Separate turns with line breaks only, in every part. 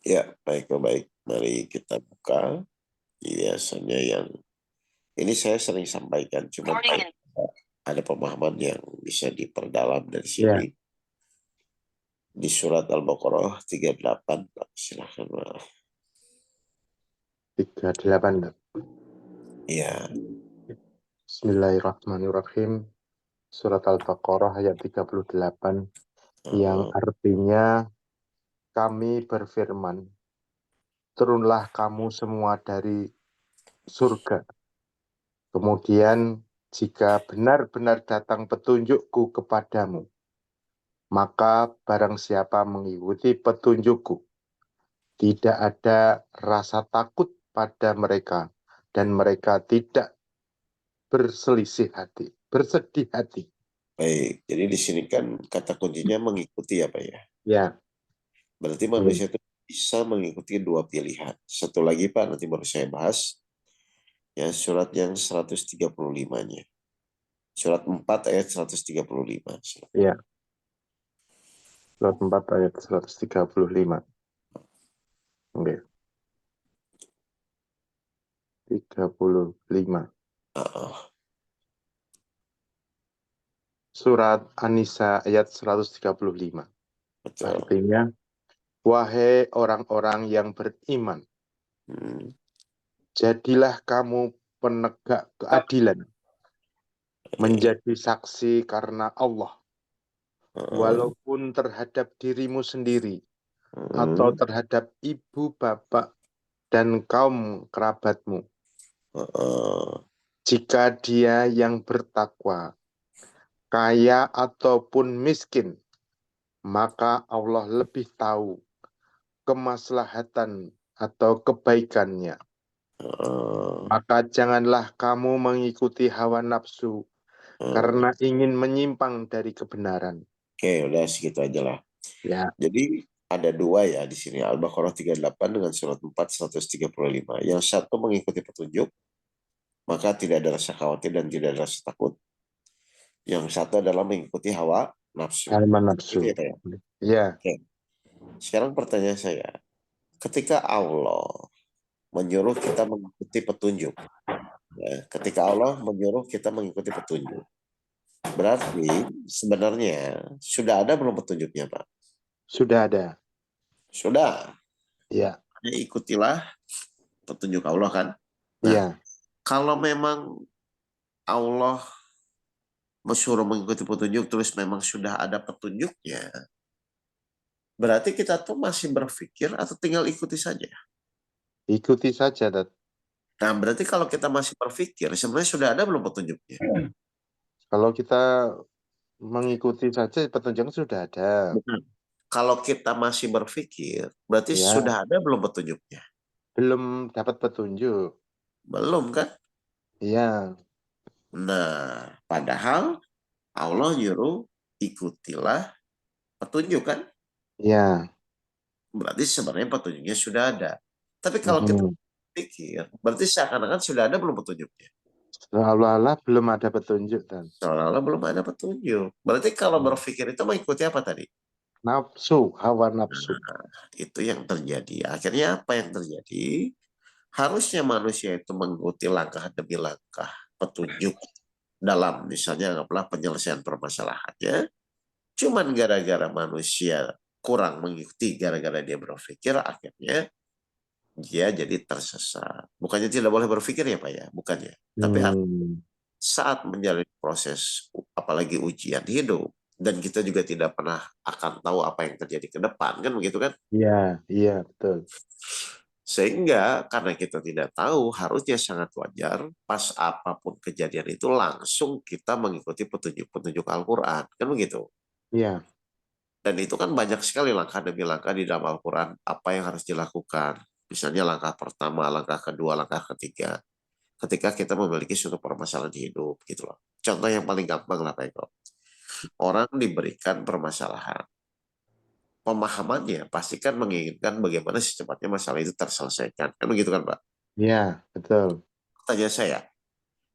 Ya, baik. Mari kita buka. Biasanya yang ini saya sering sampaikan, cuma ada pemahaman yang bisa diperdalam dari sini.
Ya,
Di surat Al-Baqarah 38, Pak. Silahkan, Pak.
38.
Ya,
Bismillahirrahmanirrahim. Surat Al-Baqarah ayat 38 yang
uh,
artinya kami berfirman, turunlah kamu semua dari surga. Kemudian jika benar-benar datang petunjukku kepadamu, maka barang siapa mengikuti petunjukku, tidak ada rasa takut pada mereka dan mereka tidak bersedih hati.
baik. Jadi di sini kan kata kuncinya mengikuti ya, Pak ya.
Ya,
Berarti
hmm.
manusia itu bisa mengikuti dua pilihan. Satu lagi, Pak, nanti baru saya bahas. Ya, surat yang 135-nya. Surat 4 ayat 135.
Ya, surat 4 ayat 135. Oke, 35.
Uh,
Surat An-Nisa ayat 135.
betul.
Artinya, wahai orang-orang yang beriman,
Hmm.
jadilah kamu penegak keadilan,
Baik.
menjadi saksi karena Allah,
Uh,
walaupun terhadap dirimu sendiri, atau
uh,
terhadap ibu, bapak, dan kaum kerabatmu,
uh,
jika dia yang bertakwa, kaya ataupun miskin, maka Allah lebih tahu kemaslahatan atau kebaikannya.
uh,
Maka janganlah kamu mengikuti hawa nafsu
uh.
karena ingin menyimpang dari kebenaran.
Oke, udah segitu aja lah.
Ya,
Jadi ada dua ya di sini, Al-Baqarah 38 dengan surat 4 135. Yang satu mengikuti petunjuk, maka tidak ada rasa khawatir dan tidak ada rasa takut. Yang satu adalah mengikuti hawa nafsu.
hawa
Itu
nafsu.
ya, Pak ya?
Ya,
Oke. Sekarang pertanyaan saya, ketika Allah menyuruh kita mengikuti petunjuk, ya, ketika Allah menyuruh kita mengikuti petunjuk, berarti sebenarnya sudah ada belum petunjuknya, Pak?
sudah ada.
Sudah.
Ya,
Ya, ikutilah petunjuk Allah kan. Nah,
ya.
kalau memang Allah suruh mengikuti petunjuk terus memang sudah ada petunjuknya, berarti kita tuh masih berpikir atau tinggal ikuti saja.
Ikuti saja, Tat.
Nah, berarti kalau kita masih berpikir, sebenarnya sudah ada belum petunjuknya?
Kalau kita mengikuti saja, petunjuk sudah ada.
Betul. Kalau kita masih berpikir, berarti
Ya,
sudah ada belum petunjuknya?
belum dapat petunjuk.
Belum kan?
Ya,
Nah, padahal Allah nyuruh ikutilah petunjuk kan?
ya.
Berarti sebenarnya petunjuknya sudah ada. Tapi kalau kita
Mhm.
pikir, berarti seakan-akan sudah ada belum petunjuknya?
Seolah-olah belum ada petunjuk, Tan.
Seolah-olah belum ada petunjuk. Berarti kalau berpikir itu mengikuti apa tadi?
Nafsu, hawa nafsu.
Itu yang terjadi. Akhirnya apa yang terjadi? Harusnya manusia itu mengikuti langkah demi langkah petunjuk dalam misalnya anggaplah penyelesaian permasalahannya. Cuman gara-gara manusia kurang mengikuti, gara-gara dia berpikir, akhirnya dia jadi tersesat. Bukannya tidak boleh berpikir ya Pak ya, bukannya. Tapi
Hmm.
saat menjalani proses apalagi ujian hidup dan kita juga tidak pernah akan tahu apa yang terjadi ke depan kan begitu kan,
Iya, iya, betul.
sehingga karena kita tidak tahu harusnya sangat wajar pas apapun kejadian itu langsung kita mengikuti petunjuk-petunjuk Al-Quran kan begitu,
Iya,
dan itu kan banyak sekali langkah demi langkah di dalam Al-Quran apa yang harus dilakukan, misalnya langkah pertama, langkah kedua, langkah ketiga ketika kita memiliki suatu permasalahan di hidup gitu loh. Contoh yang paling gampang lah Pak Eko. Orang diberikan permasalahan, pemahamannya pasti kan menginginkan bagaimana secepatnya masalah itu terselesaikan. Kan begitu kan, Pak?
iya, betul.
Tanya saya,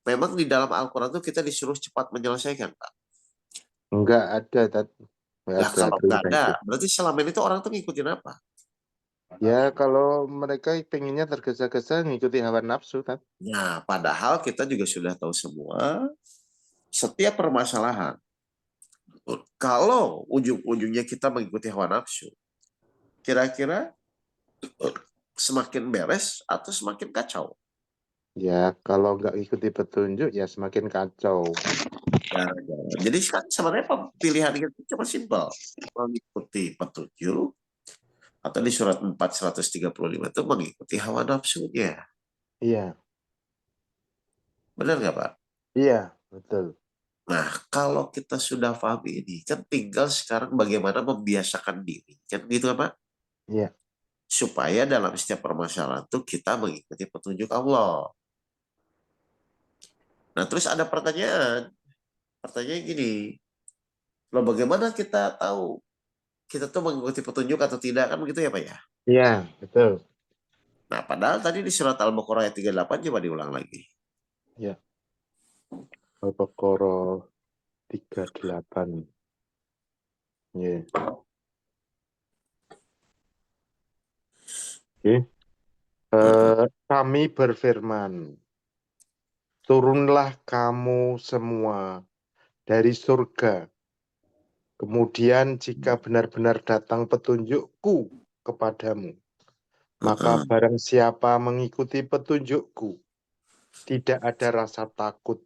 memang di dalam Al-Quran itu kita disuruh cepat menyelesaikan, Pak.
Enggak ada, Tat. Enggak
Lah
ada
kalau nggak
perintah
ada,
itu.
berarti selama ini tuh orang tuh ngikutin apa?
Ya, kalau mereka pengennya tergesa-gesa ngikuti hawa nafsu kan.
Nah, padahal kita juga sudah tahu semua, setiap permasalahan, kalau ujung-ujungnya kita mengikuti hawa nafsu, kira-kira semakin beres atau semakin kacau?
Ya, kalau nggak ikuti petunjuk ya semakin kacau.
Ya, ya. Jadi kan sebenarnya pilihan kita cuma simpel. Mengikuti petunjuk, atau di surat 4 135 itu mengikuti hawa nafsunya.
Iya,
Benar nggak Pak?
iya, betul.
Nah, kalau kita sudah paham ini, kan tinggal sekarang bagaimana membiasakan diri. Kan gitu kan Pak?
Iya,
Supaya dalam setiap permasalahan itu kita mengikuti petunjuk Allah. Nah, terus ada pertanyaan. Pertanyaan gini, loh bagaimana kita tahu kita tuh mengikuti petunjuk atau tidak? Kan begitu ya Pak ya?
iya, betul.
Nah, padahal tadi di surat Al-Baqarah ayat 38 coba diulang lagi.
Ya, Al-Baqarah 38. Ya. Oke. Kami berfirman, turunlah kamu semua dari surga. Kemudian jika benar-benar datang petunjukku kepadamu, maka barang siapa mengikuti petunjukku, tidak ada rasa takut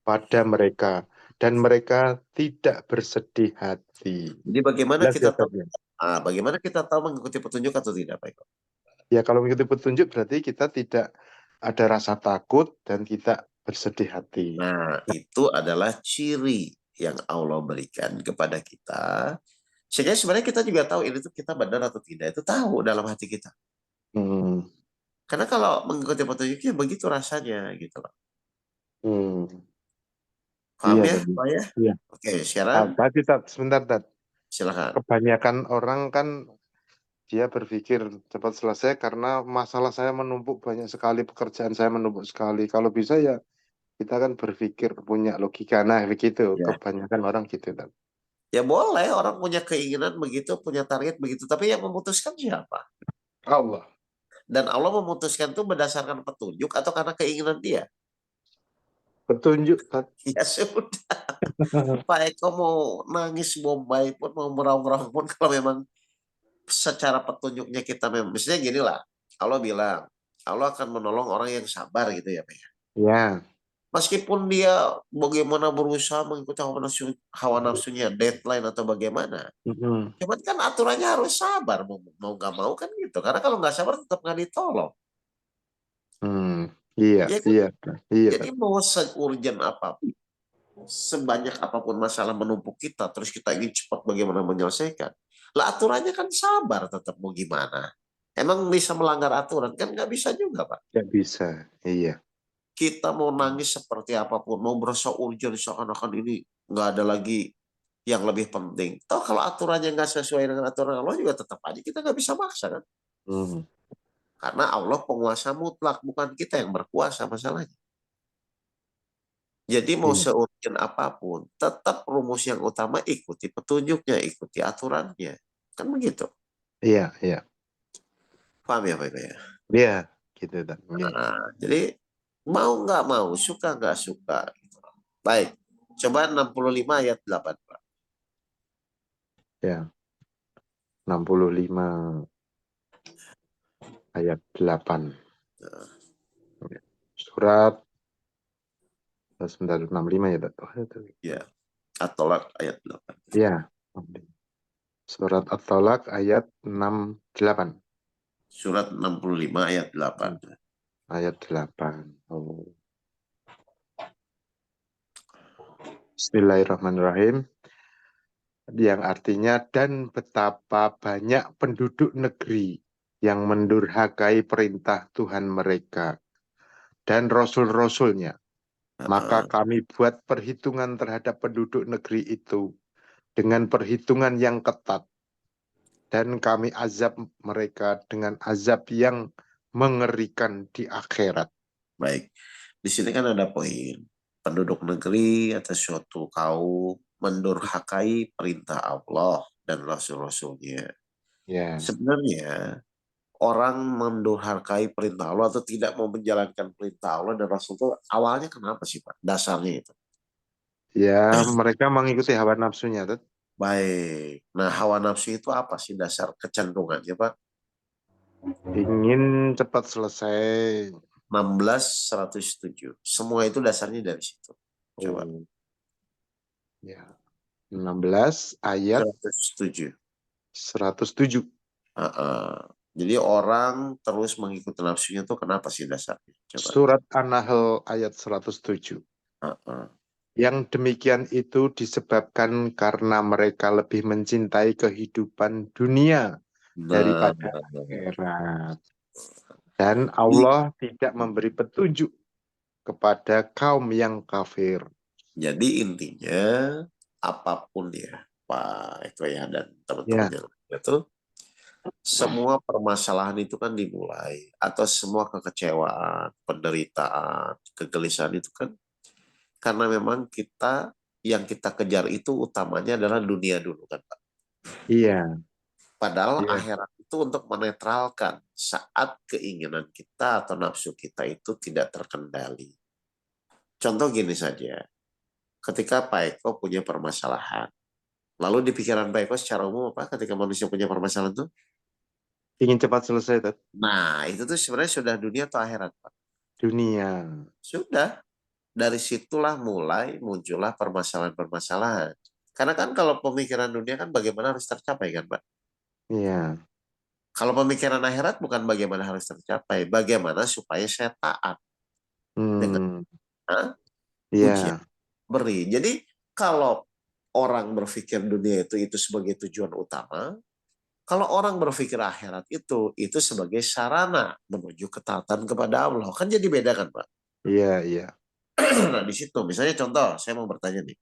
pada mereka, dan mereka tidak bersedih hati.
Jadi bagaimana
Jelas
kita
ya,
tahu
Tat, ya?
bagaimana kita tahu mengikuti petunjuk atau tidak, Pak Eko?
Ya, kalau mengikuti petunjuk berarti kita tidak ada rasa takut dan tidak bersedih hati.
Nah, itu adalah ciri yang Allah berikan kepada kita. Sehingga sebenarnya kita juga tahu ini tuh kita benar atau tidak. Itu tahu dalam hati kita.
Hmm,
Karena kalau mengikuti petunjuknya begitu rasanya gitu loh.
hmm.
Paham
Iya
ya,
tadi.
Pak ya?
Iya.
Oke, sekarang
Tadi, Tat, sebentar, Tat.
silakan.
Kebanyakan orang kan dia berpikir cepat selesai karena masalah saya menumpuk banyak sekali, pekerjaan saya menumpuk sekali. Kalau bisa ya kita kan berpikir punya logika. Nah, begitu.
Ya.
Kebanyakan orang gitu, Tat.
Ya boleh orang punya keinginan begitu, punya target begitu. Tapi yang memutuskan siapa?
Allah.
Dan Allah memutuskan itu berdasarkan petunjuk atau karena keinginan dia?
Petunjuk, Tat.
Ya sudah. Pak Eko mau nangis bombay pun, mau meraung-raung pun, kalau memang secara petunjuknya kita memang, misalnya gini lah, Allah bilang, Allah akan menolong orang yang sabar gitu ya Pak ya.
Ya.
Meskipun dia bagaimana berusaha mengikuti hawa nafsunya, deadline atau bagaimana.
Mm-mm.
Cuman kan aturannya harus sabar, mau nggak mau kan gitu. Karena kalau nggak sabar tetap nggak ditolong.
Hmm. Iya,
Ya kan?
iya, iya,
Jadi
Tat.
mau se-urgent apapun, sebanyak apapun masalah menumpuk kita, terus kita ingin cepat bagaimana menyelesaikan. Lah aturannya kan sabar tetap mau gimana. Emang bisa melanggar aturan? Kan nggak bisa juga, Pak.
Nggak bisa. Iya.
Kita mau nangis seperti apapun, mau berasa urgent seakan-akan ini nggak ada lagi yang lebih penting. Toh kalau aturannya nggak sesuai dengan aturan Allah juga tetap aja kita nggak bisa maksa kan.
Hmm.
Karena Allah penguasa mutlak, bukan kita yang berkuasa masalahnya. Jadi mau
Iya,
seurgent apapun, tetap rumus yang utama ikuti petunjuknya, ikuti aturannya. Kan begitu.
iya, iya.
Paham ya Pak Eko ya?
Iya, gitu, Tat. Iya.
Nah, jadi mau nggak mau, suka nggak suka. Gitu. Baik, coba 65 ayat 8 Pak.
Ya, 65 ayat 8.
Nah,
Surat sebentar 65 ya, Tat. Oh, itu.
ya, At-Tolak ayat 8.
Ya. Surat At-Tolak ayat 68.
Surat 65 ayat 8.
Ayat 8. Oh. Bismillahirrahmanirrahim. Yang artinya, dan betapa banyak penduduk negeri yang mendurhakai perintah Tuhan mereka dan Rasul-Rasulnya. Maka kami buat perhitungan terhadap penduduk negeri itu dengan perhitungan yang ketat. Dan kami azab mereka dengan azab yang mengerikan di akhirat.
Baik, di sini kan ada poin. Penduduk negeri atau suatu kaum mendurhakai perintah Allah dan Rasul-Rasulnya.
Ya,
Sebenarnya orang mendurhakai perintah Allah atau tidak mau menjalankan perintah Allah dan Rasul itu awalnya kenapa sih Pak? Dasarnya itu.
Ya, mereka mengikuti hawa nafsunya, Tet.
Baik. Nah, hawa nafsu itu apa sih dasar kecenderungannya Pak?
Ingin cepat selesai.
16 107. Semua itu dasarnya dari situ. Coba.
Oh, ya. 16 ayat
107.
107.
Jadi orang terus mengikuti nafsunya itu kenapa sih dasarnya? Coba.
Surat An-Nahl ayat 107.
Uh-uh.
Yang demikian itu disebabkan karena mereka lebih mencintai kehidupan dunia
Nah,
daripada akhirat. Dan
jadi,
Allah tidak memberi petunjuk kepada kaum yang kafir.
jadi intinya apapun ya Pak Eko ya dan teman-teman
Ya,
yang lain itu semua permasalahan itu kan dimulai atau semua kekecewaan, penderitaan, kegelisahan itu kan karena memang yang kita kejar itu utamanya adalah dunia dulu kan Pak.
iya,
Padahal
iya,
akhirat itu untuk menetralkan saat keinginan kita atau nafsu kita itu tidak terkendali. Contoh gini saja, ketika Pak Eko punya permasalahan, lalu di pikiran Pak Eko secara umum apa ketika manusia punya permasalahan itu?
ingin cepat selesai, Tet.
Nah, itu tuh sebenarnya sudah dunia atau akhirat, Pak?
Dunia.
Sudah. Dari situlah mulai muncullah permasalahan-permasalahan. Karena kan kalau pemikiran dunia kan bagaimana harus tercapai kan, Pak?
Iya.
Kalau pemikiran akhirat bukan bagaimana harus tercapai, bagaimana supaya saya taat dengan
Hmm,
ujian
iya,
beri. Jadi kalau orang berpikir dunia itu sebagai tujuan utama, kalau orang berpikir akhirat itu sebagai sarana menuju ketaatan kepada Allah, kan jadi beda kan, Pak?
iya, iya.
Nah, di situ misalnya contoh, saya mau bertanya nih.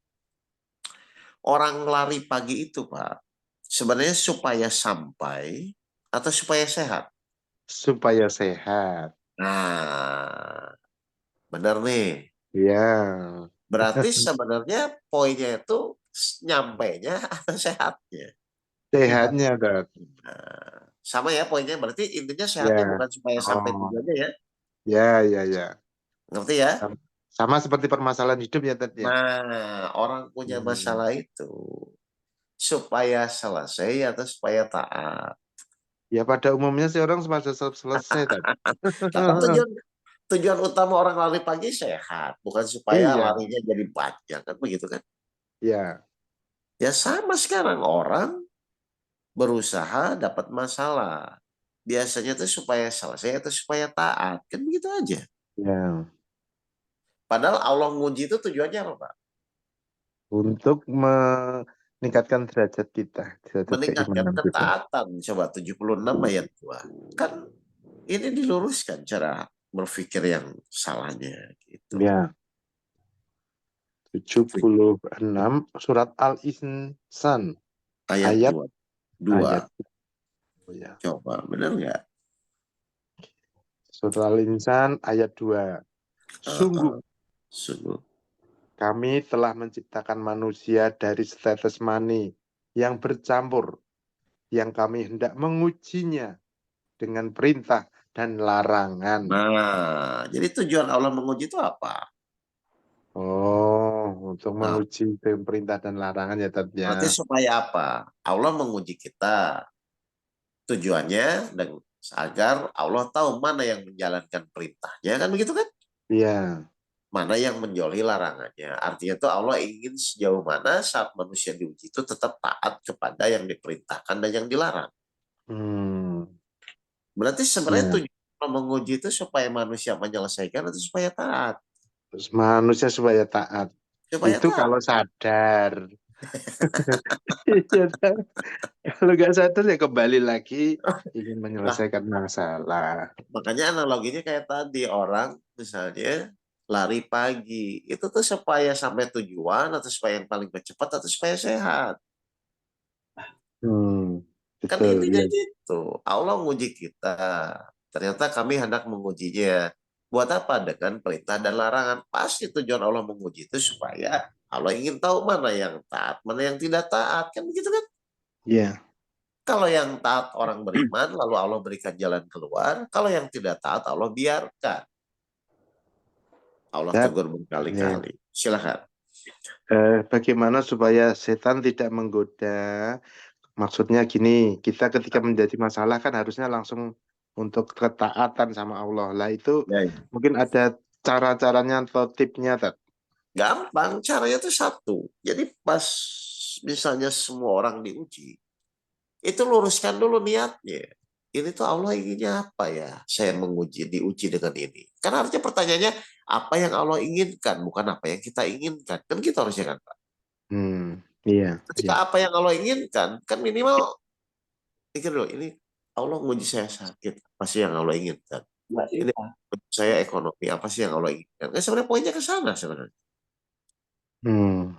Orang lari pagi itu, Pak, sebenarnya supaya sampai atau supaya sehat?
Supaya sehat.
Nah, benar nih.
Iya.
Berarti sebenarnya poinnya itu nyampainya atau sehatnya.
Sehatnya, Tet.
Nah, sama ya poinnya. Berarti intinya sehatnya
Ya.
bukan supaya sampai
Oh,
tujuannya ya.
ya, ya, ya.
Ngerti ya?
Sama seperti permasalahan hidup ya, Tet, ya.
Nah, orang punya
Hmm.
masalah itu supaya selesai atau supaya taat.
Ya pada umumnya sih orang semasa selesai, Tet.
Nah, kan tujuan tujuan utama orang lari pagi sehat, bukan supaya
Iya,
larinya jadi panjang kan begitu kan?
ya,
Ya sama sekarang orang berusaha dapat masalah. Biasanya tuh supaya selesai atau supaya taat. Kan begitu aja.
ya.
Padahal Allah nguji itu tujuannya apa, Pak?
Untuk meningkatkan derajat kita, derajat
Meningkatkan
keimanan kita.
ketaatan. Coba 76 ayat 2. Kan ini diluruskan cara berpikir yang salahnya gitu.
Ya, 76 surat Al-Insan
Ayat
ayat
2.
ayat
2.
oh ya.
Coba, benar nggak?
Surat Al-Insan ayat 2. Sungguh
Sungguh.
kami telah menciptakan manusia dari setetes mani yang bercampur, yang kami hendak mengujinya dengan perintah dan larangan.
Nah, jadi tujuan Allah menguji itu apa?
Oh, untuk
Nah,
menguji perintah dan larangan ya, Tat, ya.
berarti supaya apa? Allah menguji kita. Tujuannya dan agar Allah tahu mana yang menjalankan perintahnya kan begitu kan?
Iya.
Mana yang menjauhi larangannya. Artinya itu Allah ingin sejauh mana saat manusia diuji itu tetap taat kepada yang diperintahkan dan yang dilarang.
Hmm,
Berarti sebenarnya
ya.
tujuan Allah menguji itu supaya manusia menyelesaikan atau supaya taat.
Terus manusia supaya taat.
Supaya
Itu
taat.
kalau sadar. Iya, Tat. Kalau nggak sadar ya kembali lagi ingin
Nah,
menyelesaikan masalah.
makanya analoginya kayak tadi orang misalnya lari pagi itu tuh supaya sampai tujuan atau supaya yang paling cepat atau supaya sehat.
Hmm,
Kan
betul,
intinya
ya.
gitu. Allah menguji kita. Ternyata kami hendak mengujinya. Buat apa? Dengan perintah dan larangan. Pasti tujuan Allah menguji itu supaya Allah ingin tahu mana yang taat, mana yang tidak taat. Kan begitu kan?
Ya,
Kalau yang taat orang beriman, lalu Allah berikan jalan keluar. Kalau yang tidak taat, Allah biarkan. Allah
Ustaz,
tegur
ya.
berkali-kali. Silakan.
Bagaimana supaya setan tidak menggoda? Maksudnya gini, kita ketika menjadi masalah kan harusnya langsung untuk ketaatan sama Allah. Lah itu
Ya, ya.
mungkin ada cara-caranya atau tipnya, Tat.
Gampang, caranya itu satu. Jadi pas misalnya semua orang diuji, itu luruskan dulu niatnya. Ini tuh Allah inginnya apa ya? Saya diuji dengan ini. Karena artinya pertanyaannya, apa yang Allah inginkan, bukan apa yang kita inginkan. Kan kita harusnya kan, Pak.
Iya,
Ketika
iya.
apa yang Allah inginkan, kan minimal pikir dulu, ini Allah menguji saya sakit, apa sih yang Allah inginkan? Ini menguji saya ekonomi, apa sih yang Allah inginkan? Kan sebenarnya poinnya ke sana sebenarnya.
Hmm,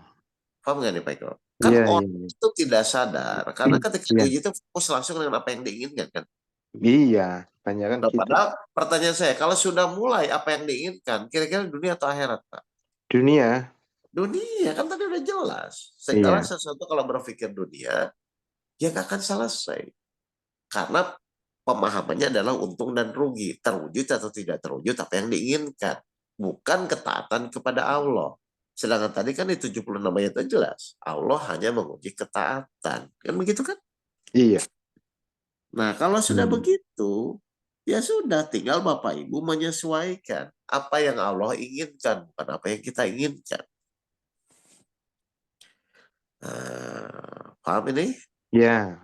Paham nggak nih Pak Eko? Kan
iya, iya,
orang itu tidak sadar, karena ketika
iya,
diuji itu fokus langsung dengan apa yang diinginkan kan.
iya, banyak kan
Nah,
gitu.
padahal pertanyaan saya, kalau sudah mulai apa yang diinginkan, kira-kira dunia atau akhirat, Pak?
Dunia,
Dunia, kan tadi udah jelas. Segala
iya,
sesuatu kalau berpikir dunia, ya nggak akan selesai. Karena pemahamannya adalah untung dan rugi. Terwujud atau tidak terwujud apa yang diinginkan. Bukan ketaatan kepada Allah. Sedangkan tadi kan di 76 ayat itu jelas. Allah hanya menguji ketaatan. Kan begitu kan?
iya.
Nah, kalau sudah
Hmm,
begitu, ya sudah tinggal Bapak Ibu menyesuaikan apa yang Allah inginkan, bukan apa yang kita inginkan. Paham ini?
iya,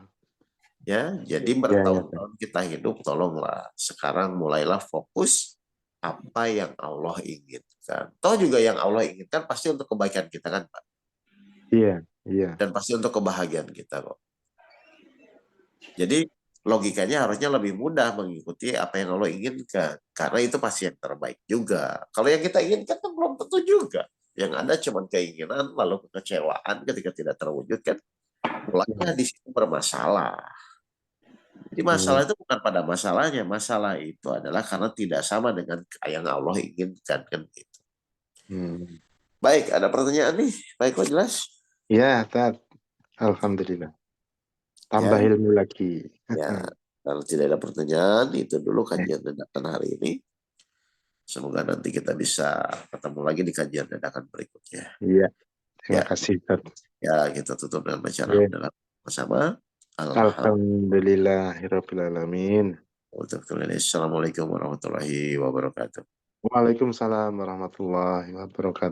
Ya, jadi
iya, iya, Tat.
bertahun-tahun kita hidup, tolonglah sekarang mulailah fokus apa yang Allah inginkan. Toh juga yang Allah inginkan pasti untuk kebaikan kita kan, Pak,
Iya, iya.
dan pasti untuk kebahagiaan kita kok. Jadi logikanya harusnya lebih mudah mengikuti apa yang Allah inginkan, karena itu pasti yang terbaik juga. Kalau yang kita inginkan kan belum tentu juga. Yang ada cuma keinginan lalu kekecewaan ketika tidak terwujud kan, mulanya
Hmm,
di situ bermasalah. Jadi masalah
hmm,
itu bukan pada masalahnya, masalah itu adalah karena tidak sama dengan yang Allah inginkan kan gitu.
hmm.
Baik, ada pertanyaan nih, baik kok jelas
Ya, Tat. Alhamdulillah. Tambah
ya.
ilmu lagi.
Ya, kalau tidak ada pertanyaan itu dulu kajian dadakan hari ini. Semoga nanti kita bisa ketemu lagi di kajian dadakan berikutnya.
Iya, terima
Ya,
kasih, Tat.
ya kita tutup dengan baca
Ya.
alhamdulillah bersama. Alhamdulillah.
Alhamdulillahirrabbilalamin.
Assalamualaikum warahmatullahi wabarakatuh.
Waalaikumsalam warahmatullahi wabarakatuh.